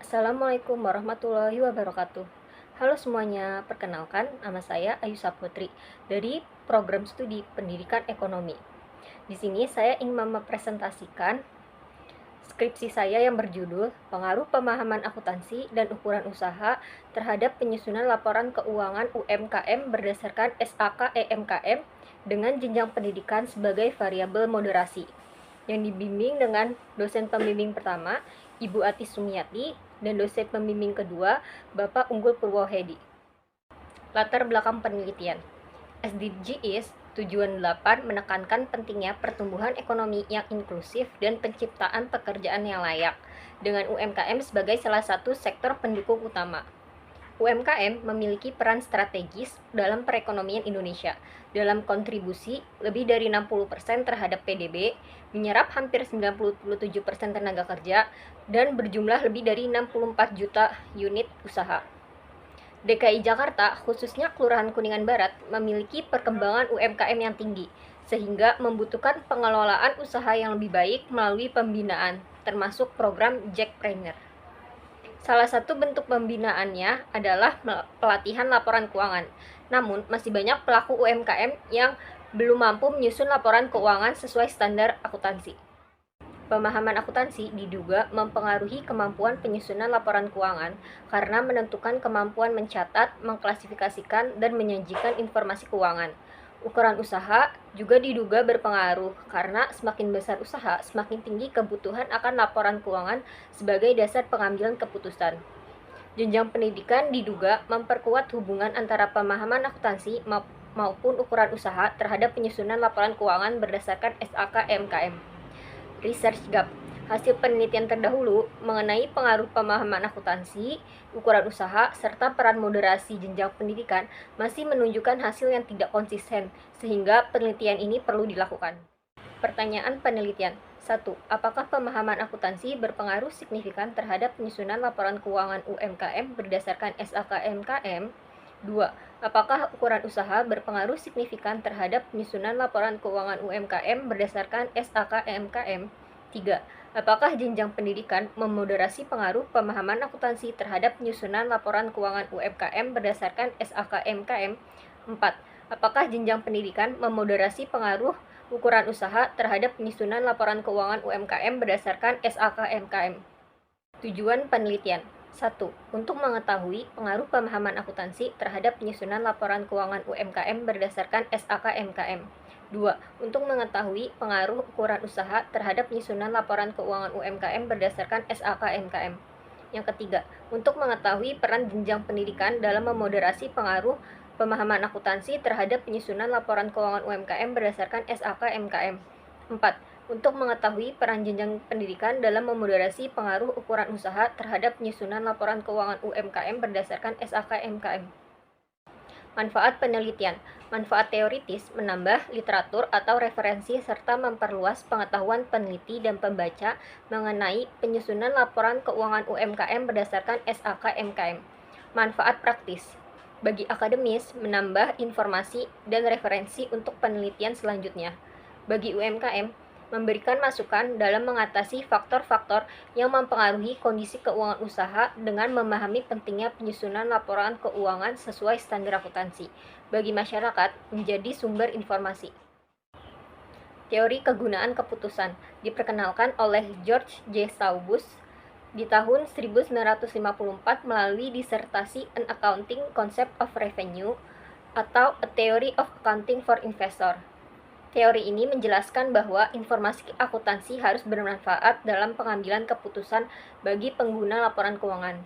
Assalamualaikum warahmatullahi wabarakatuh. Halo semuanya, perkenalkan nama saya Ayu Saputri dari Program Studi Pendidikan Ekonomi. Di sini saya ingin mempresentasikan skripsi saya yang berjudul Pengaruh Pemahaman Akuntansi dan Ukuran Usaha terhadap Penyusunan Laporan Keuangan UMKM berdasarkan SAK EMKM dengan jenjang pendidikan sebagai variabel moderasi, yang dibimbing dengan dosen pembimbing pertama, Ibu Atis Sumiati, dan dosen pembimbing kedua, Bapak Unggul Purwohedi. Latar belakang penelitian. SDGs tujuan 8 menekankan pentingnya pertumbuhan ekonomi yang inklusif dan penciptaan pekerjaan yang layak, dengan UMKM sebagai salah satu sektor pendukung utama. UMKM memiliki peran strategis dalam perekonomian Indonesia, dalam kontribusi lebih dari 60% terhadap PDB, menyerap hampir 97% tenaga kerja, dan berjumlah lebih dari 64 juta unit usaha. DKI Jakarta, khususnya Kelurahan Kuningan Barat, memiliki perkembangan UMKM yang tinggi, sehingga membutuhkan pengelolaan usaha yang lebih baik melalui pembinaan, termasuk program Jackpreneur. Salah satu bentuk pembinaannya adalah pelatihan laporan keuangan. Namun, masih banyak pelaku UMKM yang belum mampu menyusun laporan keuangan sesuai standar akuntansi. Pemahaman akuntansi diduga mempengaruhi kemampuan penyusunan laporan keuangan karena menentukan kemampuan mencatat, mengklasifikasikan, dan menyajikan informasi keuangan. Ukuran usaha juga diduga berpengaruh karena semakin besar usaha, semakin tinggi kebutuhan akan laporan keuangan sebagai dasar pengambilan keputusan. Jenjang pendidikan diduga memperkuat hubungan antara pemahaman akuntansi maupun ukuran usaha terhadap penyusunan laporan keuangan berdasarkan SAK MKM. Research Gap. Hasil penelitian terdahulu mengenai pengaruh pemahaman akuntansi, ukuran usaha, serta peran moderasi jenjang pendidikan masih menunjukkan hasil yang tidak konsisten, sehingga penelitian ini perlu dilakukan. Pertanyaan penelitian. 1. Apakah pemahaman akuntansi berpengaruh signifikan terhadap penyusunan laporan keuangan UMKM berdasarkan SAK MKM? 2. Apakah ukuran usaha berpengaruh signifikan terhadap penyusunan laporan keuangan UMKM berdasarkan SAK MKM? 3. Apakah jenjang pendidikan memoderasi pengaruh pemahaman akuntansi terhadap penyusunan laporan keuangan UMKM berdasarkan SAK MKM? 4. Apakah jenjang pendidikan memoderasi pengaruh ukuran usaha terhadap penyusunan laporan keuangan UMKM berdasarkan SAK MKM? Tujuan penelitian. 1. Untuk mengetahui pengaruh pemahaman akuntansi terhadap penyusunan laporan keuangan UMKM berdasarkan SAK MKM. 2. Untuk mengetahui pengaruh ukuran usaha terhadap penyusunan laporan keuangan UMKM berdasarkan SAK MKM. Yang ketiga, untuk mengetahui peran jenjang pendidikan dalam memoderasi pengaruh pemahaman akuntansi terhadap penyusunan laporan keuangan UMKM berdasarkan SAK MKM. 4. Untuk mengetahui peran jenjang pendidikan dalam memoderasi pengaruh ukuran usaha terhadap penyusunan laporan keuangan UMKM berdasarkan SAK MKM. Manfaat penelitian. Manfaat teoritis menambah literatur atau referensi serta memperluas pengetahuan peneliti dan pembaca mengenai penyusunan laporan keuangan UMKM berdasarkan SAK MKM. Manfaat praktis. Bagi akademis, menambah informasi dan referensi untuk penelitian selanjutnya. Bagi UMKM, memberikan masukan dalam mengatasi faktor-faktor yang mempengaruhi kondisi keuangan usaha dengan memahami pentingnya penyusunan laporan keuangan sesuai standar akuntansi. Bagi masyarakat, menjadi sumber informasi. Teori kegunaan keputusan diperkenalkan oleh George J. Saubus di tahun 1954 melalui disertasi An Accounting Concept of Revenue atau A Theory of Accounting for Investor. Teori ini menjelaskan bahwa informasi akuntansi harus bermanfaat dalam pengambilan keputusan bagi pengguna laporan keuangan.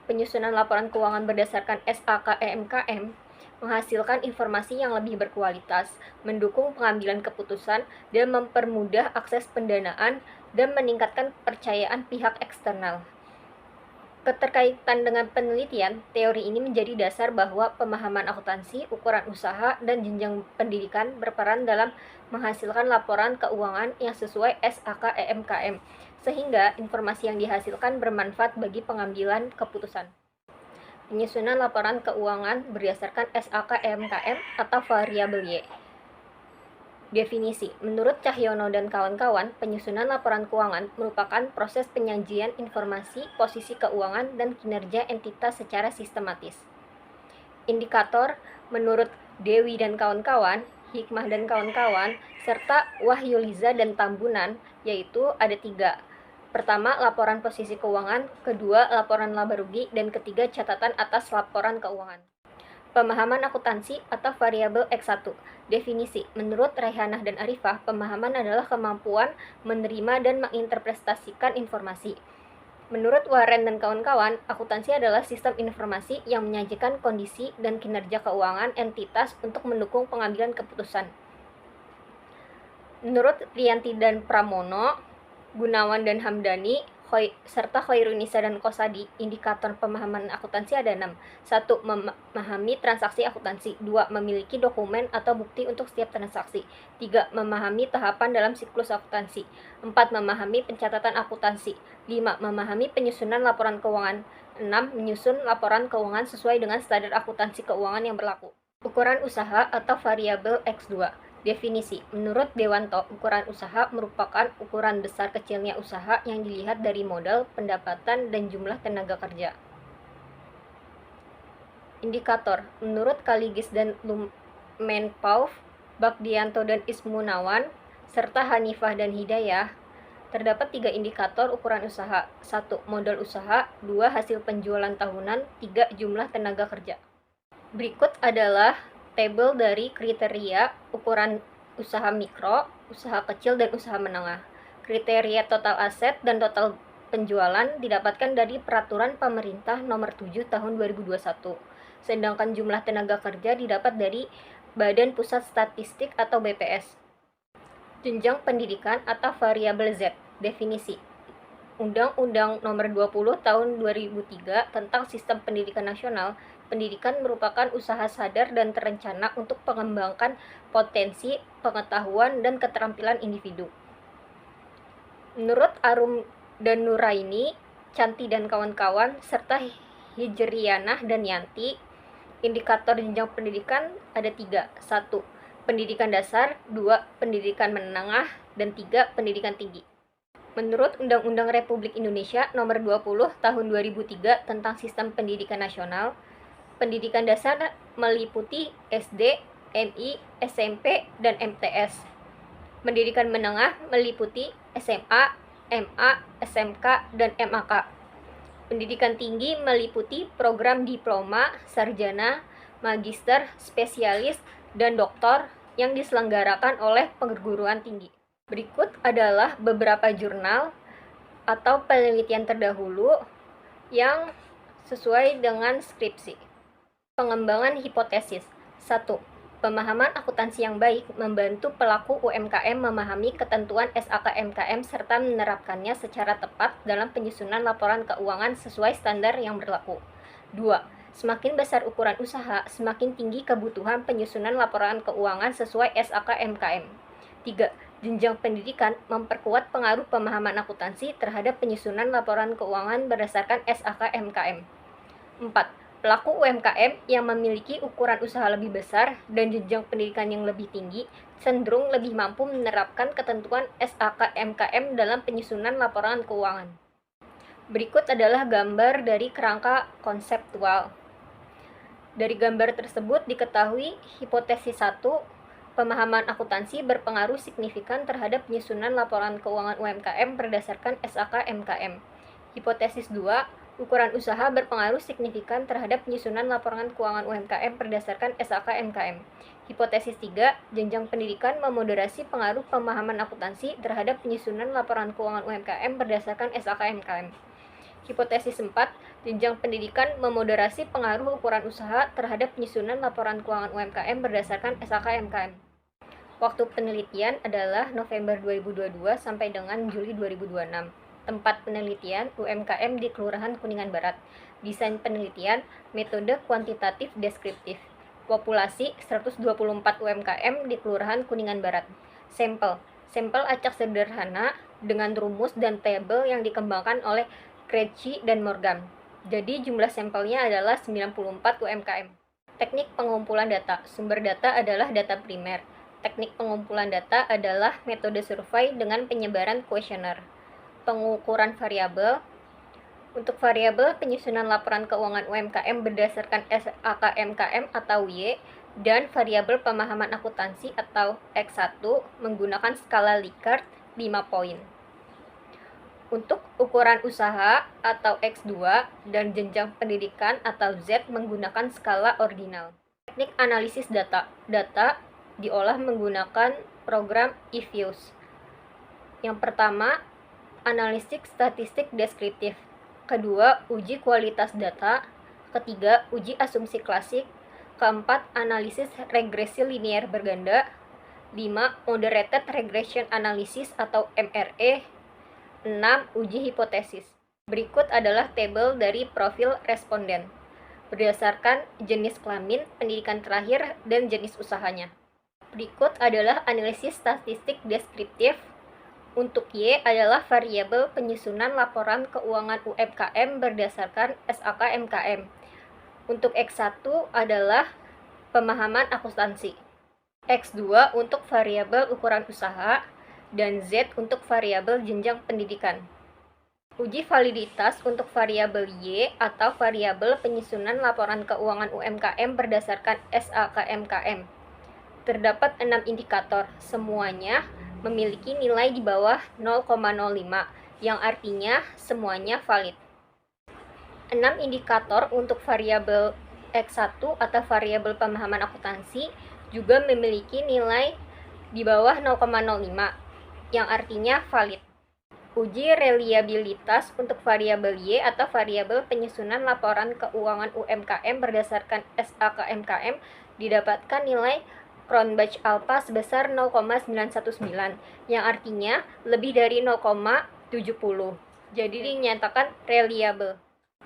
Penyusunan laporan keuangan berdasarkan SAK EMKM menghasilkan informasi yang lebih berkualitas, mendukung pengambilan keputusan, dan mempermudah akses pendanaan dan meningkatkan kepercayaan pihak eksternal. Keterkaitan dengan penelitian, teori ini menjadi dasar bahwa pemahaman akuntansi, ukuran usaha, dan jenjang pendidikan berperan dalam menghasilkan laporan keuangan yang sesuai SAK EMKM, sehingga informasi yang dihasilkan bermanfaat bagi pengambilan keputusan. Penyusunan laporan keuangan berdasarkan SAK EMKM atau variabel Y. Definisi, menurut Cahyono dan kawan-kawan, penyusunan laporan keuangan merupakan proses penyajian informasi, posisi keuangan, dan kinerja entitas secara sistematis. Indikator, menurut Dewi dan kawan-kawan, Hikmah dan kawan-kawan, serta Wahyuliza dan Tambunan, yaitu ada 3. Pertama, laporan posisi keuangan, kedua, laporan laba rugi, dan ketiga, catatan atas laporan keuangan. Pemahaman akuntansi atau variabel X1. Definisi, menurut Raihanah dan Arifah, pemahaman adalah kemampuan menerima dan menginterpretasikan informasi. Menurut Warren dan kawan-kawan, akuntansi adalah sistem informasi yang menyajikan kondisi dan kinerja keuangan entitas untuk mendukung pengambilan keputusan. Menurut Rianti dan Pramono, Gunawan dan Hamdani, serta Khairunisa dan Kosadi, indikator pemahaman akuntansi ada 6. 1. Memahami transaksi akuntansi. 2. Memiliki dokumen atau bukti untuk setiap transaksi. 3. Memahami tahapan dalam siklus akuntansi. 4. Memahami pencatatan akuntansi. 5. Memahami penyusunan laporan keuangan. 6. Menyusun laporan keuangan sesuai dengan standar akuntansi keuangan yang berlaku. Ukuran usaha atau variabel X2. Definisi, menurut Dewanto, ukuran usaha merupakan ukuran besar kecilnya usaha yang dilihat dari modal, pendapatan, dan jumlah tenaga kerja. Indikator, menurut Kaligis dan Lumenpauf, Bagdianto dan Ismunawan, serta Hanifah dan Hidayah, terdapat 3 indikator ukuran usaha. 1. Modal usaha. 2. Hasil penjualan tahunan. 3. Jumlah tenaga kerja. Berikut adalah tabel dari kriteria ukuran usaha mikro, usaha kecil, dan usaha menengah. Kriteria total aset dan total penjualan didapatkan dari Peraturan Pemerintah Nomor 7 Tahun 2021. Sedangkan jumlah tenaga kerja didapat dari Badan Pusat Statistik atau BPS. Jenjang pendidikan atau variabel Z. Definisi, Undang-Undang Nomor 20 Tahun 2003 tentang Sistem Pendidikan Nasional. Pendidikan merupakan usaha sadar dan terencana untuk mengembangkan potensi, pengetahuan, dan keterampilan individu. Menurut Arum dan Nuraini, Canti dan kawan-kawan, serta Hijrianah dan Yanti, indikator jenjang pendidikan ada 3. 1. Pendidikan dasar. 2. Pendidikan menengah. Dan 3. Pendidikan tinggi. Menurut Undang-Undang Republik Indonesia Nomor 20 Tahun 2003 tentang Sistem Pendidikan Nasional, pendidikan dasar meliputi SD, MI, SMP, dan MTS. Pendidikan menengah meliputi SMA, MA, SMK, dan MAK. Pendidikan tinggi meliputi program diploma, sarjana, magister, spesialis, dan doktor yang diselenggarakan oleh perguruan tinggi. Berikut adalah beberapa jurnal atau penelitian terdahulu yang sesuai dengan skripsi. Pengembangan hipotesis. 1. Pemahaman akuntansi yang baik membantu pelaku UMKM memahami ketentuan SAK-MKM serta menerapkannya secara tepat dalam penyusunan laporan keuangan sesuai standar yang berlaku. 2. Semakin besar ukuran usaha, semakin tinggi kebutuhan penyusunan laporan keuangan sesuai SAK-MKM. 3. Jenjang pendidikan memperkuat pengaruh pemahaman akuntansi terhadap penyusunan laporan keuangan berdasarkan SAK-MKM. 4. Pelaku UMKM yang memiliki ukuran usaha lebih besar dan jenjang pendidikan yang lebih tinggi cenderung lebih mampu menerapkan ketentuan SAK-MKM dalam penyusunan laporan keuangan. Berikut adalah gambar dari kerangka konseptual. Dari gambar tersebut diketahui hipotesis 1, pemahaman akuntansi berpengaruh signifikan terhadap penyusunan laporan keuangan UMKM berdasarkan SAK-MKM. Hipotesis 2, ukuran usaha berpengaruh signifikan terhadap penyusunan laporan keuangan UMKM berdasarkan SAK-MKM. Hipotesis 3, jenjang pendidikan memoderasi pengaruh pemahaman akuntansi terhadap penyusunan laporan keuangan UMKM berdasarkan SAK-MKM. Hipotesis 4, jenjang pendidikan memoderasi pengaruh ukuran usaha terhadap penyusunan laporan keuangan UMKM berdasarkan SAK-MKM. Waktu penelitian adalah November 2022 sampai dengan Juli 2026. Tempat penelitian UMKM di Kelurahan Kuningan Barat. Desain penelitian metode kuantitatif deskriptif. Populasi 124 UMKM di Kelurahan Kuningan Barat. Sampel acak sederhana dengan rumus dan tabel yang dikembangkan oleh Krejci dan Morgan. Jadi jumlah sampelnya adalah 94 UMKM. Teknik pengumpulan data. Sumber data adalah data primer. teknik pengumpulan data adalah metode survei dengan penyebaran kuesioner. Pengukuran variabel. Untuk variabel penyusunan laporan keuangan UMKM berdasarkan SAKMKM atau Y dan variabel pemahaman akuntansi atau X1 menggunakan skala Likert 5 poin. Untuk ukuran usaha atau X2 dan jenjang pendidikan atau Z menggunakan skala ordinal. Teknik analisis data. Data diolah menggunakan program eViews. Yang pertama, analisis statistik deskriptif. Kedua, uji kualitas data. Ketiga, uji asumsi klasik. Keempat, analisis regresi linear berganda. 5. Moderated regression analysis atau MRE. 6. Uji hipotesis. Berikut adalah tabel dari profil responden berdasarkan jenis kelamin, pendidikan terakhir, dan jenis usahanya. Berikut adalah analisis statistik deskriptif. Untuk Y adalah variabel penyusunan laporan keuangan UMKM berdasarkan SAKMKM. Untuk X1 adalah pemahaman akuntansi. X2 untuk variabel ukuran usaha, dan Z untuk variabel jenjang pendidikan. Uji validitas untuk variabel Y atau variabel penyusunan laporan keuangan UMKM berdasarkan SAKMKM. Terdapat 6 indikator, semuanya memiliki nilai di bawah 0,05, yang artinya semuanya valid. 6 indikator untuk variabel X1 atau variabel pemahaman akuntansi juga memiliki nilai di bawah 0,05, yang artinya valid. Uji reliabilitas untuk variabel Y atau variabel penyusunan laporan keuangan UMKM berdasarkan SAKMKM didapatkan nilai Cronbach alpha sebesar 0,919, yang artinya lebih dari 0,70. Jadi dinyatakan reliable.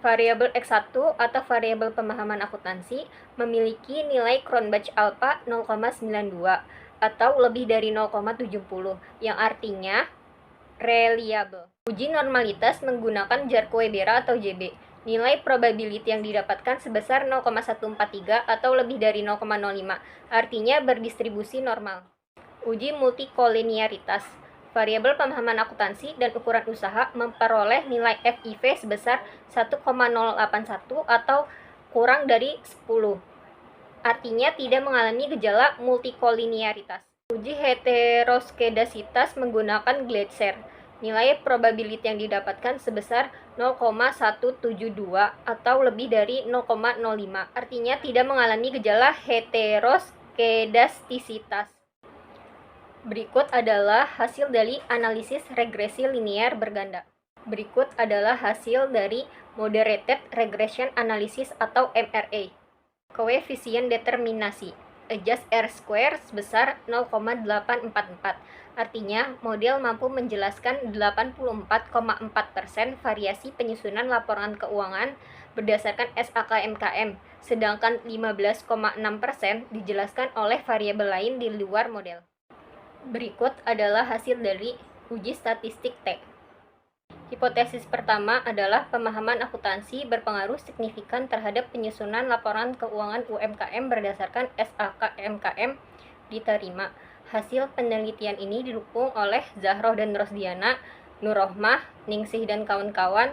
Variabel X1 atau variabel pemahaman akuntansi memiliki nilai Cronbach alpha 0,92 atau lebih dari 0,70, yang artinya reliable. Uji normalitas menggunakan Jarkoe-Bera atau JB. Nilai probability yang didapatkan sebesar 0,143 atau lebih dari 0,05, artinya berdistribusi normal. Uji multikolinearitas. Variabel pemahaman akuntansi dan ukuran usaha memperoleh nilai FIV sebesar 1,081 atau kurang dari 10. Artinya tidak mengalami gejala multikolinearitas. Uji heteroskedasitas menggunakan Gleitzer. Nilai probability yang didapatkan sebesar 0,172 atau lebih dari 0,05. Artinya tidak mengalami gejala heteroskedastisitas. Berikut adalah hasil dari analisis regresi linear berganda. Berikut adalah hasil dari moderated regression analysis atau MRA. Koefisien determinasi adjust R-square sebesar 0,844. Artinya, model mampu menjelaskan 84,4% variasi penyusunan laporan keuangan berdasarkan SAKMKM, sedangkan 15,6% dijelaskan oleh variabel lain di luar model. Berikut adalah hasil dari uji statistik T. Hipotesis pertama adalah pemahaman akuntansi berpengaruh signifikan terhadap penyusunan laporan keuangan UMKM berdasarkan SAKMKM diterima. Hasil penelitian ini didukung oleh Zahroh dan Rosdiana, Nurrohmah, Ningsih dan kawan-kawan,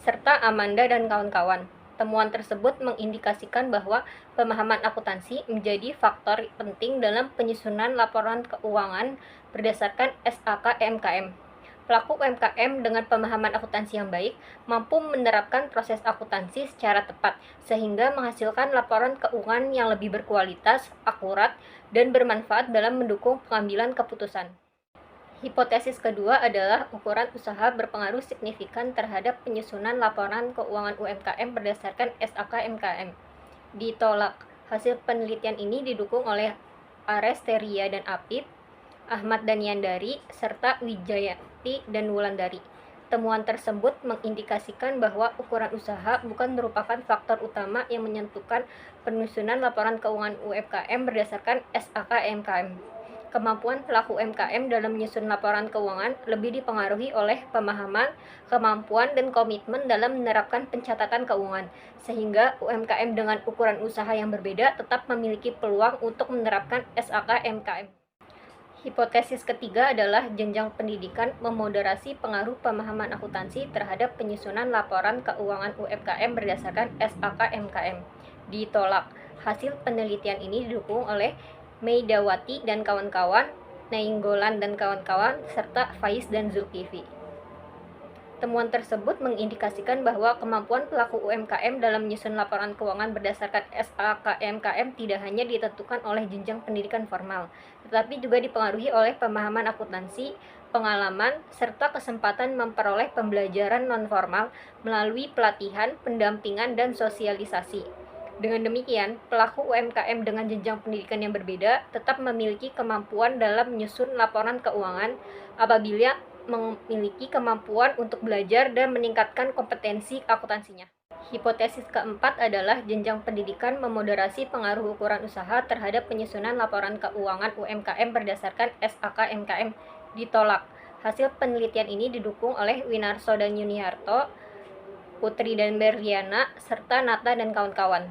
serta Amanda dan kawan-kawan. Temuan tersebut mengindikasikan bahwa pemahaman akuntansi menjadi faktor penting dalam penyusunan laporan keuangan berdasarkan SAKMKM. Pelaku UMKM dengan pemahaman akuntansi yang baik mampu menerapkan proses akuntansi secara tepat, sehingga menghasilkan laporan keuangan yang lebih berkualitas, akurat, dan bermanfaat dalam mendukung pengambilan keputusan. Hipotesis kedua adalah ukuran usaha berpengaruh signifikan terhadap penyusunan laporan keuangan UMKM berdasarkan SAKMKM. Ditolak. Hasil penelitian ini didukung oleh Ares, Teria, dan Apip, Ahmad dan Yandari, serta Wijayati dan Wulandari. Temuan tersebut mengindikasikan bahwa ukuran usaha bukan merupakan faktor utama yang menentukan penyusunan laporan keuangan UMKM berdasarkan SAKMKM. Kemampuan pelaku UMKM dalam menyusun laporan keuangan lebih dipengaruhi oleh pemahaman, kemampuan, dan komitmen dalam menerapkan pencatatan keuangan, sehingga UMKM dengan ukuran usaha yang berbeda tetap memiliki peluang untuk menerapkan SAKMKM. Hipotesis ketiga adalah jenjang pendidikan memoderasi pengaruh pemahaman akuntansi terhadap penyusunan laporan keuangan UMKM berdasarkan SAK-MKM. Ditolak. Hasil penelitian ini didukung oleh Meidawati dan kawan-kawan, Nainggolan dan kawan-kawan, serta Faiz dan Zulkifli. Temuan tersebut mengindikasikan bahwa kemampuan pelaku UMKM dalam menyusun laporan keuangan berdasarkan SAK-MKM tidak hanya ditentukan oleh jenjang pendidikan formal, tetapi juga dipengaruhi oleh pemahaman akuntansi, pengalaman, serta kesempatan memperoleh pembelajaran non-formal melalui pelatihan, pendampingan, dan sosialisasi. Dengan demikian, pelaku UMKM dengan jenjang pendidikan yang berbeda tetap memiliki kemampuan dalam menyusun laporan keuangan apabila memiliki kemampuan untuk belajar dan meningkatkan kompetensi akuntansinya. Hipotesis keempat adalah jenjang pendidikan memoderasi pengaruh ukuran usaha terhadap penyusunan laporan keuangan UMKM berdasarkan SAK-MKM. Ditolak. Hasil penelitian ini didukung oleh Winarso dan Yuniarto, Putri dan Berliana, serta Nata dan kawan-kawan.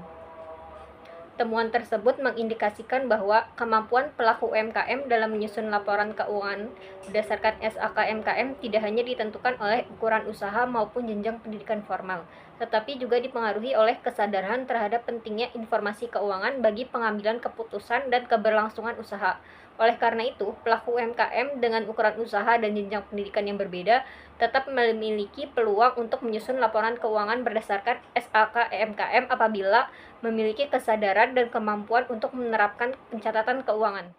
Temuan tersebut mengindikasikan bahwa kemampuan pelaku UMKM dalam menyusun laporan keuangan berdasarkan SAK-MKM tidak hanya ditentukan oleh ukuran usaha maupun jenjang pendidikan formal, tetapi juga dipengaruhi oleh kesadaran terhadap pentingnya informasi keuangan bagi pengambilan keputusan dan keberlangsungan usaha. Oleh karena itu, pelaku UMKM dengan ukuran usaha dan jenjang pendidikan yang berbeda tetap memiliki peluang untuk menyusun laporan keuangan berdasarkan SAK-MKM apabila memiliki kesadaran dan kemampuan untuk menerapkan pencatatan keuangan.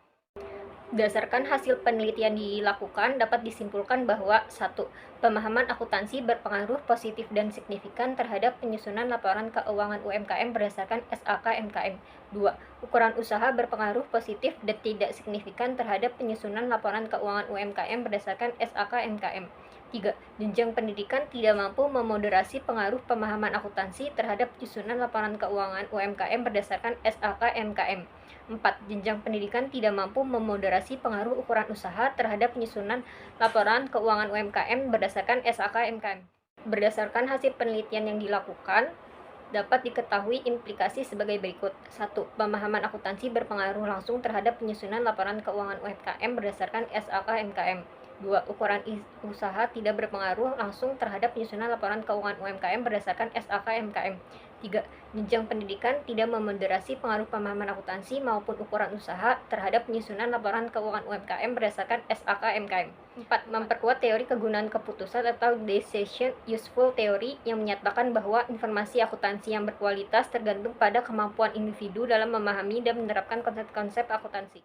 Berdasarkan hasil penelitian dilakukan, dapat disimpulkan bahwa 1. Pemahaman akuntansi berpengaruh positif dan signifikan terhadap penyusunan laporan keuangan UMKM berdasarkan SAK-MKM. 2. Ukuran usaha berpengaruh positif dan tidak signifikan terhadap penyusunan laporan keuangan UMKM berdasarkan SAK-MKM. 3. Jenjang pendidikan tidak mampu memoderasi pengaruh pemahaman akuntansi terhadap penyusunan laporan keuangan UMKM berdasarkan SAK-MKM. 4. Jenjang pendidikan tidak mampu memoderasi pengaruh ukuran usaha terhadap penyusunan laporan keuangan UMKM berdasarkan SAK-MKM. Berdasarkan hasil penelitian yang dilakukan, dapat diketahui implikasi sebagai berikut. 1. Pemahaman akuntansi berpengaruh langsung terhadap penyusunan laporan keuangan UMKM berdasarkan SAK-MKM. 2. Ukuran usaha tidak berpengaruh langsung terhadap penyusunan laporan keuangan UMKM berdasarkan SAK-MKM. 3. Jenjang pendidikan tidak memoderasi pengaruh pemahaman akuntansi maupun ukuran usaha terhadap penyusunan laporan keuangan UMKM berdasarkan SAK-MKM. 4. Memperkuat teori kegunaan keputusan atau decision useful theory yang menyatakan bahwa informasi akuntansi yang berkualitas tergantung pada kemampuan individu dalam memahami dan menerapkan konsep-konsep akuntansi.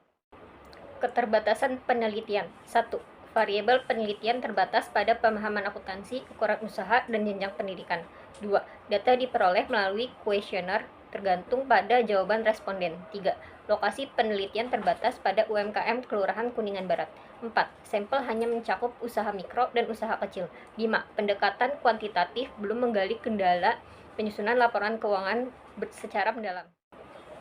Keterbatasan penelitian. 1. Variabel penelitian terbatas pada pemahaman akuntansi, ukuran usaha, dan jenjang pendidikan. 2. Data diperoleh melalui kuesioner tergantung pada jawaban responden. 3. Lokasi penelitian terbatas pada UMKM Kelurahan Kuningan Barat. 4. Sampel hanya mencakup usaha mikro dan usaha kecil. 5. Pendekatan kuantitatif belum menggali kendala penyusunan laporan keuangan secara mendalam.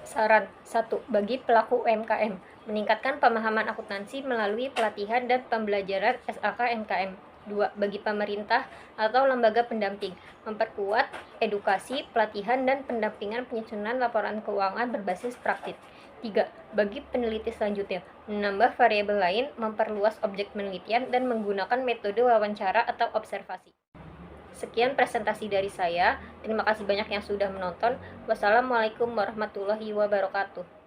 Saran 1. Bagi pelaku UMKM, meningkatkan pemahaman akuntansi melalui pelatihan dan pembelajaran SAK-MKM. 2. Bagi pemerintah atau lembaga pendamping, memperkuat edukasi, pelatihan, dan pendampingan penyusunan laporan keuangan berbasis praktik. 3. Bagi peneliti selanjutnya, menambah variabel lain, memperluas objek penelitian, dan menggunakan metode wawancara atau observasi. Sekian presentasi dari saya. Terima kasih banyak yang sudah menonton. Wassalamualaikum warahmatullahi wabarakatuh.